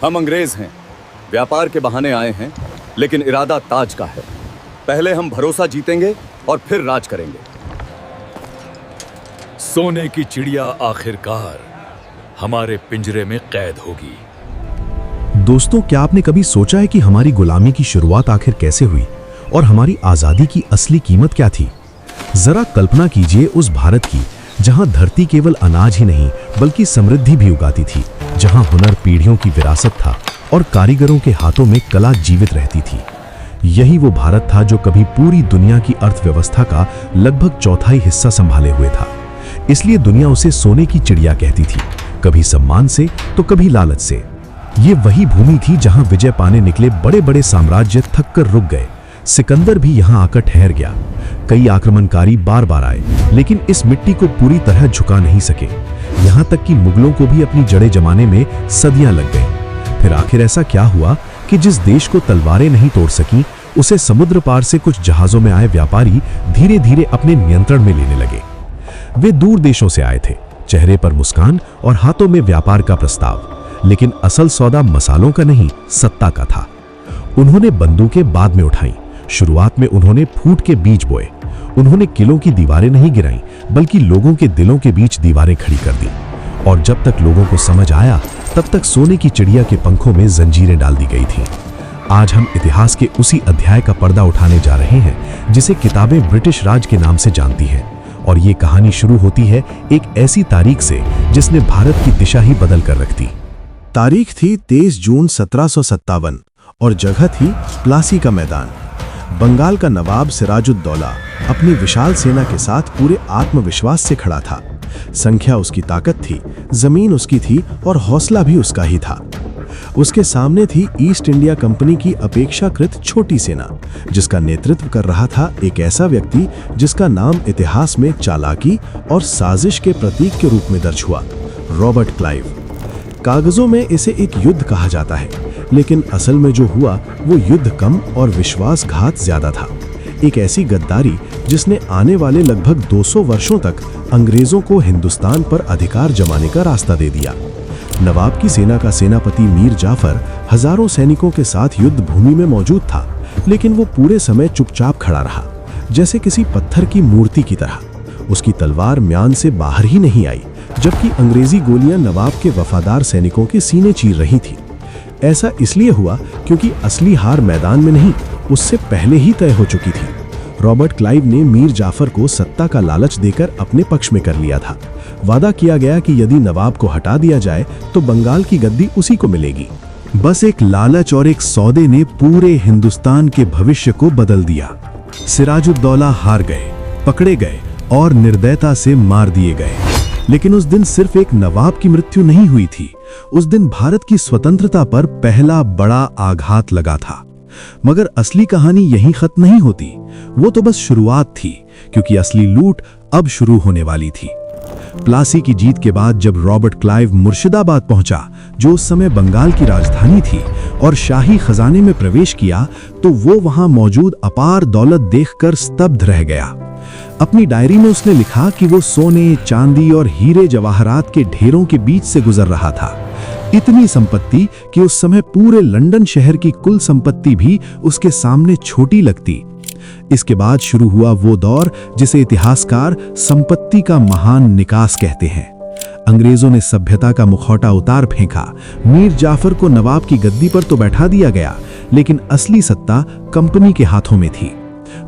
हम अंग्रेज हैं, व्यापार के बहाने आए हैं, लेकिन इरादा ताज का है। पहले हम भरोसा जीतेंगे और फिर राज करेंगे। सोने की चिड़िया आखिरकार हमारे पिंजरे में कैद होगी। दोस्तों, क्या आपने कभी सोचा है कि हमारी गुलामी की शुरुआत आखिर कैसे हुई और हमारी आजादी की असली कीमत क्या थी? जरा कल्पना कीजिए उस भारत की जहां धरती केवल अनाज ही नहीं बल्कि समृद्धि भी उगाती थी, जहां हुनर पीढ़ियों की विरासत था और कारीगरों के हाथों में कला जीवित रहती थी। यही वो भारत था जो कभी पूरी दुनिया की अर्थव्यवस्था का लगभग चौथाई हिस्सा संभाले हुए था। इसलिए दुनिया उसे सोने की चिड़िया कहती थी, कभी सम्मान से तो कभी लालच से। ये वही भूमि थी जहां विजय पाने निकले बड़े बड़े साम्राज्य थक कर रुक गए। सिकंदर भी यहां आकर ठहर गया। कई आक्रमणकारी बार बार आए, लेकिन इस मिट्टी को पूरी तरह झुका नहीं सके। यहां तक कि मुगलों को भी अपनी जड़ें जमाने में सदियां लग गईं। फिर आखिर ऐसा क्या हुआ कि जिस देश को तलवारें नहीं तोड़ सकीं, उसे समुद्र पार से कुछ जहाजों में आए व्यापारी धीरे धीरे अपने नियंत्रण में लेने लगे। वे दूर देशों से आए थे, चेहरे पर मुस्कान और हाथों में व्यापार का प्रस्ताव, लेकिन असल सौदा मसालों का नहीं, सत्ता का था। उन्होंने बंदूकें बाद में उठाई। शुरुआत में उन्होंने फूट के बीज बोए। उन्होंने किलों की दीवारें नहीं गिराईं, बल्कि लोगों के दिलों के बीच दीवारें खड़ी कर दी। और जब तक लोगों को समझ आया, तब तक सोने की चिड़िया के पंखों में जंजीरें डाल दी गई थीं। आज हम इतिहास के उसी अध्याय का पर्दा उठाने जा रहे हैं जिसे किताबें ब्रिटिश राज के नाम से जानती हैं। और ये कहानी शुरू होती है एक ऐसी तारीख से जिसने भारत की दिशा ही बदल कर रख दी। तारीख थी 23 जून 1757 और जगह थी प्लासी का मैदान। बंगाल का नवाब सिराजुद्दौला अपनी विशाल सेना के साथ पूरे आत्मविश्वास से खड़ा था। संख्या उसकी ताकत थी, जमीन उसकी थी और हौसला भी उसका ही था। उसके सामने थी ईस्ट इंडिया कंपनी की अपेक्षाकृत छोटी सेना, जिसका नेतृत्व कर रहा था एक ऐसा व्यक्ति जिसका नाम इतिहास में चालाकी और साजिश के प्रतीक के रूप में दर्ज हुआ, रॉबर्ट क्लाइव। कागजों में इसे एक युद्ध कहा जाता है, लेकिन असल में जो हुआ वो युद्ध कम और विश्वासघात ज्यादा था। एक ऐसी गद्दारी जिसने आने वाले लगभग 200 वर्षों तक अंग्रेजों को हिंदुस्तान पर अधिकार जमाने का रास्ता दे दिया। नवाब की सेना का सेनापति मीर जाफर हजारों सैनिकों के साथ युद्ध भूमि में मौजूद था, लेकिन वो पूरे समय चुपचाप खड़ा रहा, जैसे किसी पत्थर की मूर्ति की तरह। उसकी तलवार म्यान से बाहर ही नहीं आई, जबकि अंग्रेजी गोलियां नवाब के वफादार सैनिकों के सीने चीर रही थी। ऐसा इसलिए हुआ क्योंकि असली हार मैदान में नहीं, उससे पहले ही तय हो चुकी थी। रॉबर्ट क्लाइव ने मीर जाफर को सत्ता का लालच देकर अपने पक्ष में कर लिया था। वादा किया गया कि यदि नवाब को हटा दिया जाए तो बंगाल की गद्दी उसी को मिलेगी। बस एक लालच और एक सौदे ने पूरे हिंदुस्तान के भविष्य को बदल दिया। सिराजुद्दौला हार गए, पकड़े गए और निर्दयता से मार दिए गए। लेकिन उस दिन सिर्फ एक नवाब की मृत्यु नहीं हुई थी, उस दिन भारत की स्वतंत्रता पर पहला बड़ा आघात लगा था। मगर असली कहानी यहीं खत्म नहीं होती, वो तो बस शुरुआत थी, क्योंकि असली लूट अब शुरू होने वाली थी। प्लासी की जीत के बाद जब रॉबर्ट क्लाइव मुर्शिदाबाद पहुंचा, जो उस समय बंगाल की राजधानी थी, और शाही खजाने में प्रवेश किया, तो वो वहां मौजूद अपार दौलत देखकर स्तब्ध रह गया। अपनी डायरी में उसने लिखा कि वो सोने, चांदी और हीरे जवाहरात के ढेरों के बीच से गुजर रहा था। इतनी संपत्ति कि उस समय पूरे लंदन शहर की कुल संपत्ति भी उसके सामने छोटी लगती। इसके बाद शुरू हुआ वो दौर जिसे इतिहासकार संपत्ति का महान निकास कहते हैं। अंग्रेजों ने सभ्यता का मुखौटा उतार फेंका। मीर जाफर को नवाब की गद्दी पर तो बैठा दिया गया, लेकिन असली सत्ता कंपनी के हाथों में थी।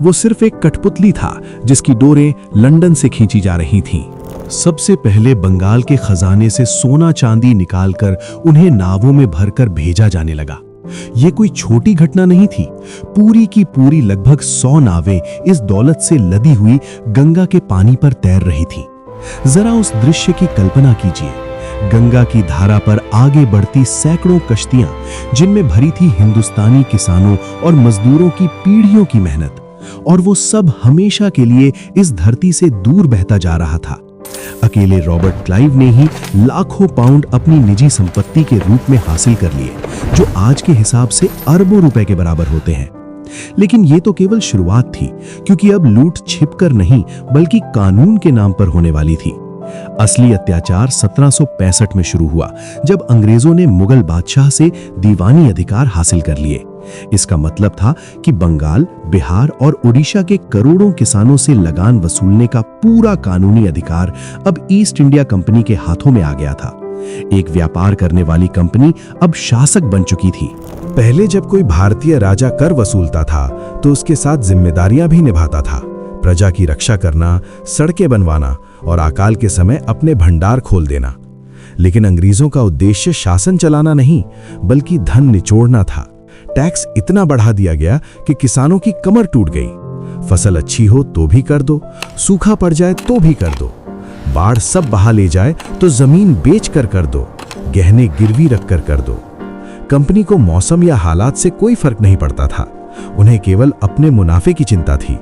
वो सिर्फ एक कठपुतली था जिसकी डोरें लंदन से खींची जा रही थीं। सबसे पहले बंगाल के खजाने से सोना चांदी निकालकर उन्हें नावों में भरकर भेजा जाने लगा। ये कोई छोटी घटना नहीं थी। पूरी की पूरी लगभग 100 नावें इस दौलत से लदी हुई गंगा के पानी पर तैर रही थीं। जरा उस दृश्य की कल्पना कीजिए। गंगा की धारा पर आगे बढ़ती सैकड़ों कश्तियां, जिनमें भरी थी हिंदुस्तानी किसानों और मजदूरों की पीढ़ियों की मेहनत, और वो सब हमेशा के लिए इस धरती से दूर बहता जा रहा था। अकेले रॉबर्ट क्लाइव ने ही लाखों पाउंड अपनी निजी संपत्ति के रूप में हासिल कर लिए, जो आज के हिसाब से अरबों रुपए के बराबर होते हैं। लेकिन ये तो केवल शुरुआत थी, क्योंकि अब लूट छिपकर नहीं बल्कि कानून के नाम पर होने वाली थी। असली अत्याचार 1765 में शुरू हुआ, जब अंग्रेजों ने मुगल बादशाह से दीवानी अधिकार हासिल कर लिए। इसका मतलब था कि बंगाल, बिहार और उड़ीसा के करोड़ों किसानों से लगान वसूलने का पूरा कानूनी अधिकार अब ईस्ट इंडिया कंपनी के हाथों में आ गया था। एक व्यापार करने वाली कंपनी अब शासक बन चुकी थी। पहले जब कोई भारतीय राजा कर वसूलता था तो उसके साथ जिम्मेदारियां भी निभाता था। प्रजा की रक्षा करना, सड़कें बनवाना और अकाल के समय अपने भंडार खोल देना। लेकिन अंग्रेजों का उद्देश्य शासन चलाना नहीं, बल्कि धन निचोड़ना था। टैक्स इतना बढ़ा दिया गया कि किसानों की कमर टूट गई। फसल अच्छी हो तो भी कर दो, सूखा पड़ जाए तो भी कर दो, बाढ़ सब बहा ले जाए तो जमीन बेच कर दो, गहने गिरवी रख कर दो। कंपनी को मौसम या हालात से कोई फर्क नहीं पड़ता था, उन्हें केवल अपने मुनाफे की चिंता थी।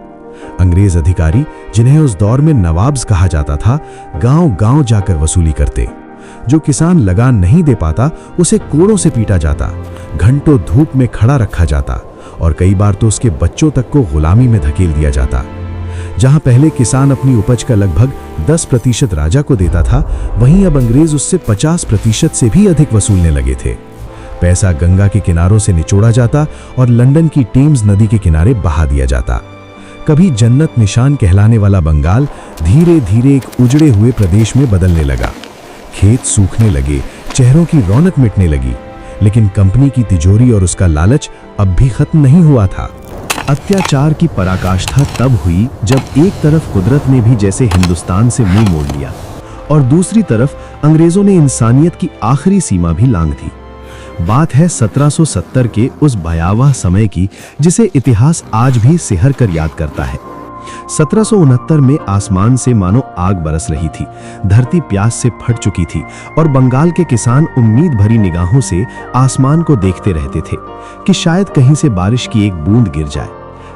अंग्रेज अधिकारी, जिन्हें उस दौर में नवाब्स कहा जाता था, गांव-गांव जाकर वसूली करते। जो किसान लगान नहीं दे पाता उसे कोड़ों से पीटा जाता, घंटों धूप में खड़ा रखा जाता और कई बार तो उसके बच्चों तक को गुलामी में धकेल दिया जाता। जहां पहले किसान अपनी उपज का लगभग 10% राजा को देता था, वहीं अब अंग्रेज उससे 50% से भी अधिक वसूलने लगे थे। पैसा गंगा के किनारों से निचोड़ा जाता और लंदन की टेम्स नदी के किनारे बहा दिया जाता। कभी जन्नत निशान कहलाने वाला बंगाल धीरे धीरे एक उजड़े हुए प्रदेश में बदलने लगा। खेत सूखने लगे, चेहरों की रौनक मिटने लगी, लेकिन कंपनी की तिजोरी और उसका लालच अब भी खत्म नहीं हुआ था। अत्याचार की पराकाष्ठा तब हुई जब एक तरफ कुदरत ने भी जैसे हिंदुस्तान से मुंह मोड़ लिया और दूसरी तरफ अंग्रेजों ने इंसानियत की आखिरी सीमा भी लांघ दी। बात है 1770 के उस भयावह समय की जिसे इतिहास आज भी सिहर कर याद करता है। 1769 में आसमान से मानो आग बरस रही थी, धरती प्यास से फट चुकी थी और बंगाल के किसान उम्मीद भरी निगाहों से आसमान को देखते रहते थे कि शायद कहीं से बारिश की एक बूंद गिर जाए।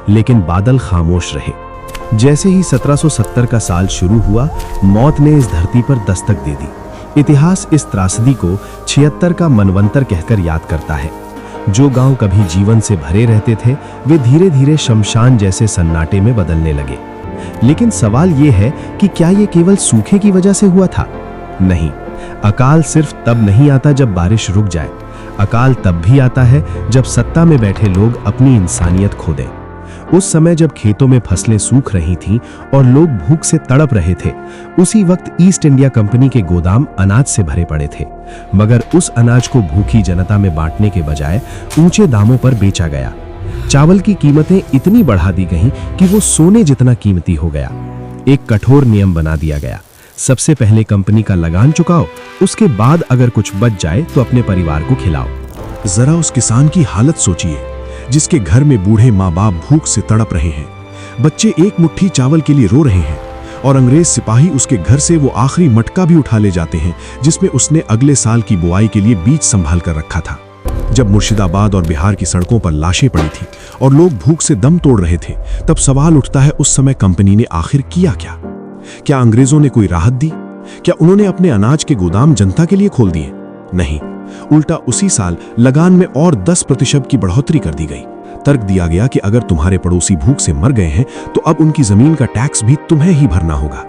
लेकिन बादल खामोश रहे। जैसे ही 1770 का साल शुरू हुआ, मौत ने इस धरती पर दस्तक दे दी। इतिहास इस त्रासदी को 76 का मनवंतर कहकर याद करता है। जो गांव कभी जीवन से भरे रहते थे, वे धीरे धीरे शमशान जैसे सन्नाटे में बदलने लगे। लेकिन सवाल यह है कि क्या यह केवल सूखे की वजह से हुआ था? नहीं, अकाल सिर्फ तब नहीं आता जब बारिश रुक जाए। अकाल तब भी आता है जब सत्ता में बैठे लोग अपनी इंसानियत खो दें। उस समय जब खेतों में फसलें सूख रही थीं और लोग भूख से तड़प रहे थे, उसी वक्त ईस्ट इंडिया कंपनी के गोदाम अनाज से भरे पड़े थे। मगर उस अनाज को भूखी जनता में बांटने के बजाय ऊंचे दामों पर बेचा गया। चावल की कीमतें इतनी बढ़ा दी गईं कि वो सोने जितना कीमती हो गया। एक कठोर नियम बना दिया गया, सबसे पहले कंपनी का लगान चुकाओ, उसके बाद अगर कुछ बच जाए तो अपने परिवार को खिलाओ। जरा उस किसान की हालत सोचिए, जिसके घर में बूढ़े माँ बाप भूख से तड़प रहे हैं, बच्चे एक मुट्ठी चावल के लिए रो रहे हैं और अंग्रेज सिपाही उसके घर से वो आखिरी मटका भी उठा ले जाते हैं जिसमें उसने अगले साल की बुआई के लिए बीज संभाल कर रखा था। जब मुर्शिदाबाद और बिहार की सड़कों पर लाशें पड़ी थी और लोग भूख से दम तोड़ रहे थे, तब सवाल उठता है, उस समय कंपनी ने आखिर किया क्या? क्या अंग्रेजों ने कोई राहत दी? क्या उन्होंने अपने अनाज के गोदाम जनता के लिए खोल दिए? नहीं, उल्टा उसी साल लगान में और 10% की बढ़ोतरी कर दी गई। तर्क दिया गया कि अगर तुम्हारे पड़ोसी भूख से मर गए हैं तो अब उनकी जमीन का टैक्स भी तुम्हें ही भरना होगा।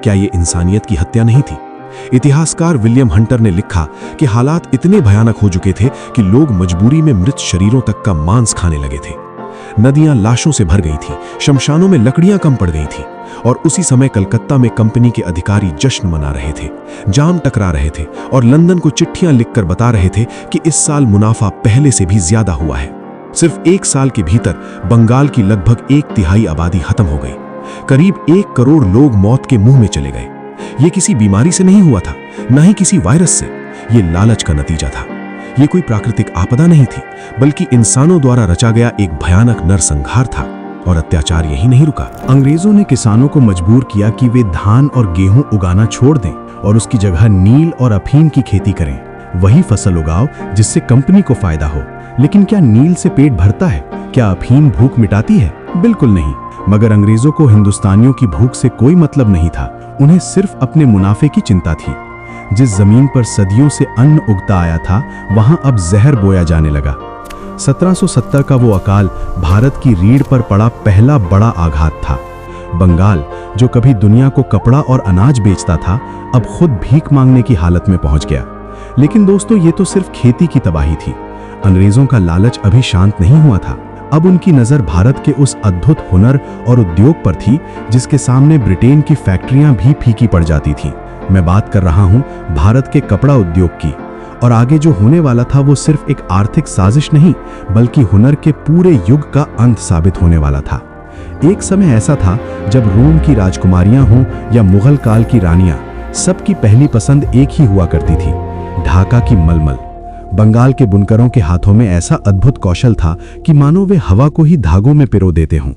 क्या यह इंसानियत की हत्या नहीं थी? इतिहासकार विलियम हंटर ने लिखा कि हालात इतने भयानक हो चुके थे कि लोग मजबूरी में मृत शरीरों तक का मांस खाने लगे थे। नदियां लाशों से भर गई थीं, शमशानों में लकड़ियां कम पड़ गई थीं और उसी समय कलकत्ता में कंपनी के अधिकारी जश्न मना रहे थे, जाम टकरा रहे थे और लंदन को चिट्ठियां लिखकर बता रहे थे कि इस साल मुनाफा पहले से भी ज्यादा हुआ है। सिर्फ 1 साल के भीतर बंगाल की लगभग 1/3 आबादी खत्म हो गई। करीब 1 करोड़ लोग मौत के मुंह में चले गए। ये किसी बीमारी से नहीं हुआ था, न ही किसी वायरस से। ये लालच का नतीजा था। ये कोई प्राकृतिक आपदा नहीं थी, बल्कि इंसानों द्वारा रचा गया एक भयानक नरसंहार था। और अत्याचार यही नहीं रुका। अंग्रेजों ने किसानों को मजबूर किया कि वे धान और गेहूं उगाना छोड़ दें और उसकी जगह नील और अफीम की खेती करें। वही फसल उगाओ जिससे कंपनी को फायदा हो। लेकिन क्या नील से पेट भरता है? क्या अफीम भूख मिटाती है? बिल्कुल नहीं। मगर अंग्रेजों को हिंदुस्तानियों की भूख से कोई मतलब नहीं था। उन्हें सिर्फ अपने मुनाफे की चिंता थी। जिस जमीन पर सदियों से अन्न उगता आया था, वहां अब जहर बोया जाने लगा। 1770 का वो अकाल भारत की रीढ़ पर पड़ा पहला बड़ा आघात था। बंगाल, जो कभी दुनिया को कपड़ा और अनाज बेचता था, अब खुद भीख मांगने की हालत में पहुंच गया। लेकिन दोस्तों, ये तो सिर्फ खेती की तबाही थी। अंग्रेजों का लालच अभी शांत नहीं हुआ था। अब उनकी नजर भारत के उस अद्भुत हुनर और उद्योग पर थी जिसके सामने ब्रिटेन की फैक्ट्रियां भी फीकी पड़ जाती थीं। मैं बात कर रहा हूं भारत के कपड़ा उद्योग की। और आगे जो होने वाला था वो सिर्फ एक आर्थिक साजिश नहीं, बल्कि हुनर के पूरे युग का अंत साबित होने वाला था। एक समय ऐसा था जब रोम की राजकुमारियां हों या मुगल काल की रानियां, सबकी पहली पसंद एक ही हुआ करती थी, ढाका की मलमल। बंगाल के बुनकरों के हाथों में ऐसा अद्भुत कौशल था कि मानो वे हवा को ही धागों में पिरो देते हों।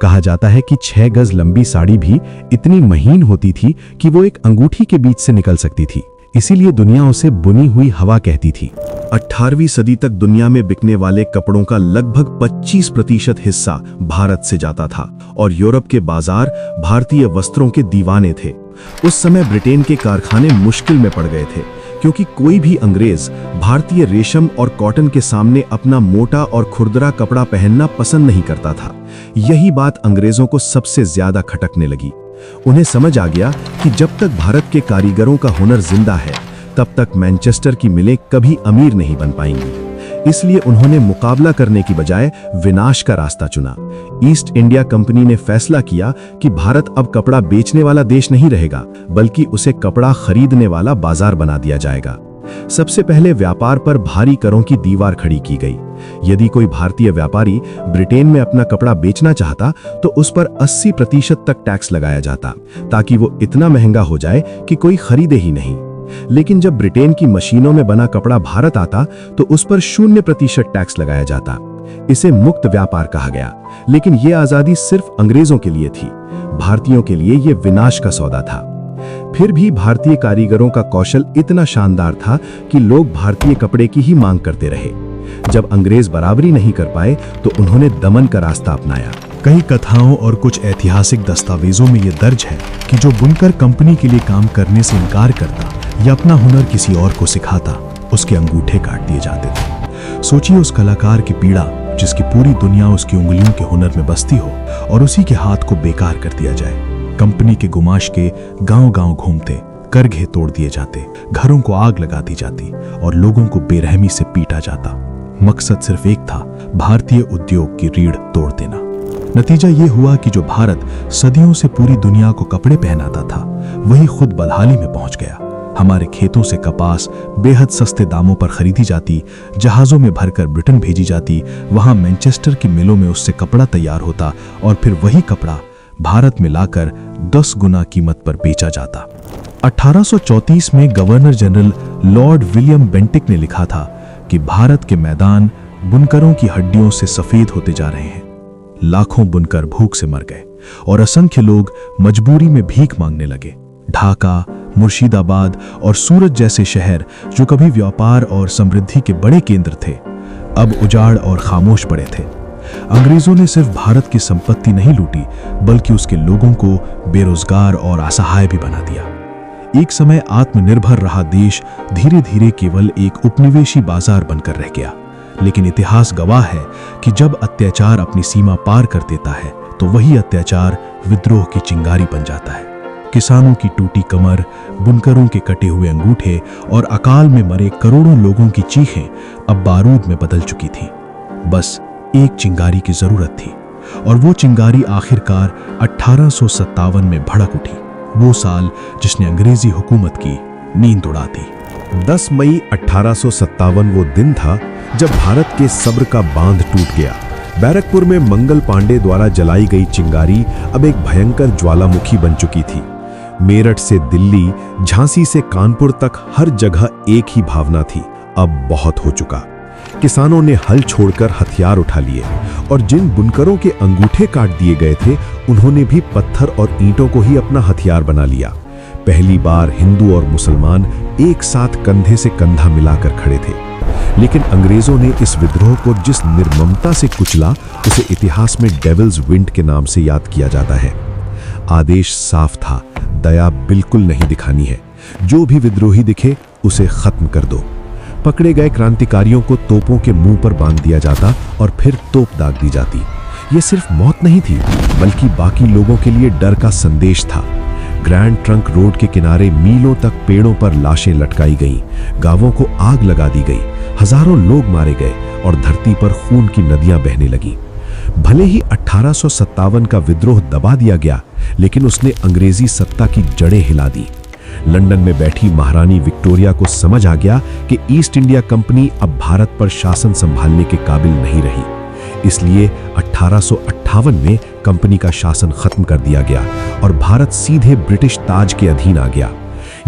कहा जाता है कि 6 गज लंबी साड़ी भी इतनी महीन होती थी कि वो एक अंगूठी के बीच से निकल सकती थी। इसीलिए दुनिया उसे बुनी हुई हवा कहती थी। 18वीं सदी तक दुनिया में बिकने वाले कपड़ों का लगभग 25% हिस्सा भारत से जाता था और यूरोप के बाजार भारतीय वस्त्रों के दीवाने थे। उस समय ब्रिटेन के कारखाने मुश्किल में पड़ गए थे, क्योंकि कोई भी अंग्रेज भारतीय रेशम और कॉटन के सामने अपना मोटा और खुरदरा कपड़ा पहनना पसंद नहीं करता था। यही बात अंग्रेजों को सबसे ज्यादा खटकने लगी। उन्हें समझ आ गया कि जब तक भारत के कारीगरों का हुनर जिंदा है, तब तक मैनचेस्टर की मिलें कभी अमीर नहीं बन पाएंगी। इसलिए उन्होंने मुकाबला करने की बजाय विनाश का रास्ता चुना। ईस्ट इंडिया कंपनी ने फैसला किया कि भारत अब कपड़ा बेचने वाला देश नहीं रहेगा, बल्कि उसे कपड़ा खरीदने वाला बाजार बना दिया जाएगा। सबसे पहले व्यापार पर भारी करों की दीवार खड़ी की गई। यदि कोई भारतीय व्यापारी ब्रिटेन में अपना कपड़ा बेचना चाहता तो उस पर 80% तक टैक्स लगाया जाता, ताकि वो इतना महंगा हो जाए कि कोई खरीदे ही नहीं। लेकिन जब ब्रिटेन की मशीनों में बना कपड़ा भारत आता तो उस पर 0% टैक्स लगाया जाता। इसे मुक्त व्यापार कहा गया। लेकिन यह आजादी सिर्फ अंग्रेजों के लिए थी, भारतीयों के लिए यह विनाश का सौदा था। फिर भी भारतीय कारीगरों का कौशल इतना शानदार था कि लोग भारतीय कपड़े की ही मांग करते रहे। जब अंग्रेज बराबरी नहीं कर पाए तो उन्होंने दमन का रास्ता अपनाया। कई कथाओं और कुछ ऐतिहासिक दस्तावेजों में यह दर्ज है कि जो बुनकर कंपनी के लिए काम करने से इनकार करता या अपना हुनर किसी और को सिखाता, उसके अंगूठे काट दिए जाते थे। सोचिए उस कलाकार की पीड़ा जिसकी पूरी दुनिया उसकी उंगलियों के हुनर में बसती हो और उसी के हाथ को बेकार कर दिया जाए। कंपनी के गुमाश के गांव-गांव घूमते, करघे तोड़ दिए जाते, घरों को आग लगा दी जाती और लोगों को बेरहमी से पीटा जाता। मकसद सिर्फ एक था, भारतीय उद्योग की रीढ़ तोड़ देना। नतीजा ये हुआ कि जो भारत सदियों से पूरी दुनिया को कपड़े पहनाता था, वही खुद बदहाली में पहुंच गया। हमारे खेतों से कपास बेहद सस्ते दामों पर खरीदी जाती, जहाजों में भरकर ब्रिटेन भेजी जाती, वहां मैनचेस्टर की मिलों में उससे कपड़ा तैयार होता और फिर वही कपड़ा भारत में लाकर 10 गुना कीमत पर बेचा जाता। 1834 में governor general Lord William Bentinck ने लिखा था कि भारत के मैदान बुनकरों की हड्डियों से सफेद होते जा रहे हैं। लाखों बुनकर भूख से मर गए और असंख्य लोग मजबूरी में भीख मांगने लगे। ढाका, मुर्शिदाबाद और सूरत जैसे शहर, जो कभी व्यापार और समृद्धि के बड़े केंद्र थे, अब उजाड़ और खामोश पड़े थे। अंग्रेजों ने सिर्फ भारत की संपत्ति नहीं लूटी, बल्कि उसके लोगों को बेरोजगार और असहाय भी बना दिया। एक समय आत्मनिर्भर रहा देश धीरे धीरे केवल एक उपनिवेशी बाजार बनकर रह गया। लेकिन इतिहास गवाह है कि जब अत्याचार अपनी सीमा पार कर देता है तो वही अत्याचार विद्रोह की चिंगारी बन जाता है। किसानों की टूटी कमर, बुनकरों के कटे हुए अंगूठे और अकाल में मरे करोड़ों लोगों की चीखें अब बारूद में बदल चुकी थीं। बस एक चिंगारी की जरूरत थी, और वो चिंगारी आखिरकार 1857 में भड़क उठी। वो साल जिसने अंग्रेजी हुकूमत की नींद उड़ा दी। 10 मई 1857 वो दिन था जब भारत के सब्र का बांध टूट गया। बैरकपुर में मंगल पांडे द्वारा जलाई गई चिंगारी अब एक भयंकर ज्वालामुखी बन चुकी थी। मेरठ से दिल्ली, झांसी से कानपुर तक हर जगह एक ही भावना थी, अब बहुत हो चुका। किसानों ने हल छोड़कर हथियार उठा लिए और जिन बुनकरों के अंगूठे काट दिए गए थे, उन्होंने भी पत्थर और ईंटों को ही अपना हथियार बना लिया। पहली बार हिंदू और मुसलमान एक साथ कंधे से कंधा मिलाकर खड़े थे। लेकिन अंग्रेजों ने इस विद्रोह को जिस निर्ममता से कुचला, उसे इतिहास में डेविल्स विंड के नाम से याद किया जाता है। आदेश साफ था, दया बिल्कुल नहीं दिखानी है। जो भी विद्रोही दिखे उसे खत्म कर दो। पकड़े गए क्रांतिकारियों को तोपों के मुंह पर बांध दिया जाता और फिर तोप दाग दी जाती। ये सिर्फ मौत नहीं थी, बल्कि बाकी लोगों के लिए डर का संदेश था। ग्रैंड ट्रंक रोड के किनारे मीलों तक पेड़ों पर लाशें लटकाई गईं, गांवों को आग लगा दी गई, हजारों लोग मारे गए और धरती पर खून की नदियां बहने लगीं। भले ही 1857 का विद्रोह दबा दिया गया, लेकिन उसने अंग्रेजी सत्ता की जड़ें हिला दी। लंदन में बैठी महारानी विक्टोरिया को समझ आ गया कि ईस्ट इंडिया कंपनी अब भारत पर शासन संभालने के काबिल नहीं रही। इसलिए 1858 में कंपनी का शासन खत्म कर दिया गया और भारत सीधे ब्रिटिश ताज के अधीन आ गया।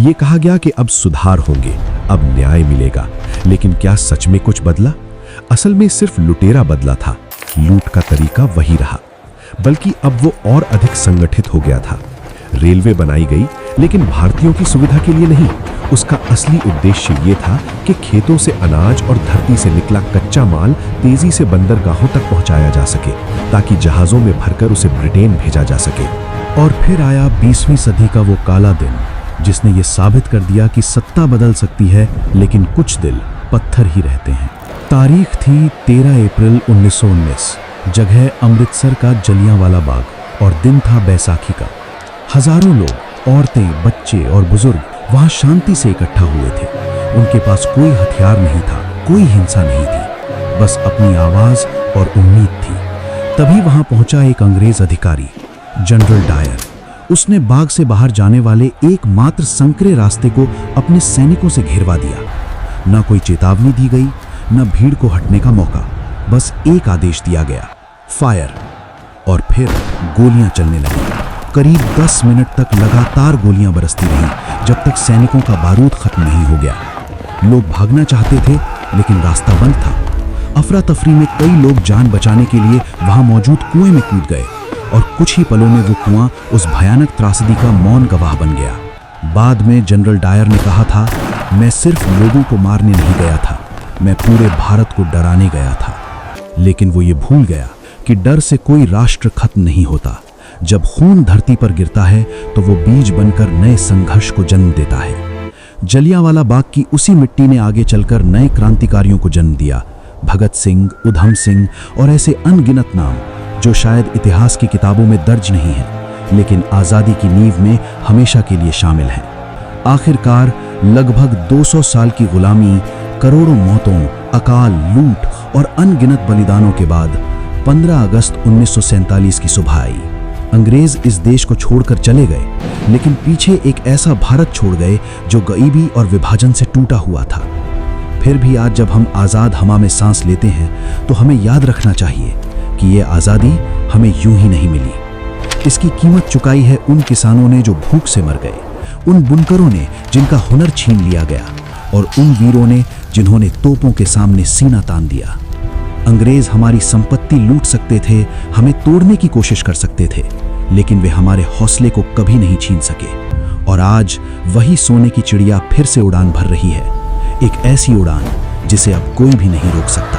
ये कहा गया कि अब सुधार होंगे, अब न्याय मिलेगा। लेकिन क्या सच में कुछ बदला? असल में सिर्फ लुटेरा बदला था, लूट का तरीका वही रहा। बल्कि अब वो और अधिक संगठित हो गया था। रेलवे बनाई गई, लेकिन भारतीयों की सुविधा के लिए नहीं। उसका असली उद्देश्य ये था कि खेतों से अनाज और धरती से निकला कच्चा माल तेजी से बंदरगाहों तक पहुंचाया जा सके, ताकि जहाजों में भरकर उसे ब्रिटेन भेजा जा सके। और फिर आया 20वीं सदी का वो काला दिन, जिसने ये साबित कर दिया कि सत्ता बदल सकती है, लेकिन कुछ दिल पत्थर ही रहते हैं। तारीख थी 13 अप्रैल 1919। जगह अमृतसर का जलियांवाला बाग और दिन था बैसाखी का। हजारों लोग, औरतें, बच्चे और बुजुर्ग वहां शांति से इकट्ठा हुए थे। उनके पास कोई हथियार नहीं था, कोई हिंसा नहीं थी, बस अपनी आवाज और उम्मीद थी। तभी वहां पहुंचा एक अंग्रेज अधिकारी, जनरल डायर। उसने बाग से बाहर जाने वाले एकमात्र संकरे रास्ते को अपने सैनिकों से घेरवा दिया। न कोई चेतावनी दी गई, न भीड़ को हटने का मौका। बस एक आदेश दिया गया, फायर। और फिर गोलियां चलने लगी। करीब 10 मिनट तक लगातार गोलियां बरसती रहीं, जब तक सैनिकों का बारूद खत्म नहीं हो गया। लोग भागना चाहते थे, लेकिन रास्ता बंद था। अफरा तफरी में कई लोग जान बचाने के लिए वहां मौजूद कुएं में कूद गए, और कुछ ही पलों में वो कुआं उस भयानक त्रासदी का मौन गवाह बन गया। बाद में जनरल डायर ने कहा था, मैं सिर्फ लोगों को मारने नहीं गया था, मैं पूरे भारत को डराने गया था। लेकिन वो ये भूल गया कि डर से कोई राष्ट्र खत्म नहीं होता। जब खून धरती पर गिरता है तो वो बीज बनकर नए संघर्ष को जन्म देता है। जलियांवाला बाग की उसी मिट्टी ने आगे चलकर नए क्रांतिकारियों को जन्म दिया। भगत सिंह, उधम सिंह और ऐसे अनगिनत नाम, जो शायद इतिहास की किताबों में दर्ज नहीं हैं, लेकिन आज़ादी की नींव में हमेशा के लिए शामिल हैं। आखिरकार लगभग 200 साल की गुलामी, करोड़ों मौतों, अकाल, लूट और अनगिनत बलिदानों के बाद 15 अगस्त 1947 की सुबह आई। अंग्रेज इस देश को छोड़कर चले गए, लेकिन पीछे एक ऐसा भारत छोड़ गए जो गरीबी और विभाजन से टूटा हुआ था। फिर भी आज जब हम आज़ाद हवा में सांस लेते हैं, तो हमें याद रखना चाहिए कि ये आज़ादी हमें यूं ही नहीं मिली। इसकी कीमत चुकाई है उन किसानों ने जो भूख से मर गए, उन बुनकरों ने जिनका हुनर छीन लिया गया, और उन वीरों ने जिन्होंने तोपों के सामने सीना तान दिया। अंग्रेज हमारी संपत्ति लूट सकते थे, हमें तोड़ने की कोशिश कर सकते थे, लेकिन वे हमारे हौसले को कभी नहीं छीन सके। और आज वही सोने की चिड़िया फिर से उड़ान भर रही है, एक ऐसी उड़ान जिसे अब कोई भी नहीं रोक सकता।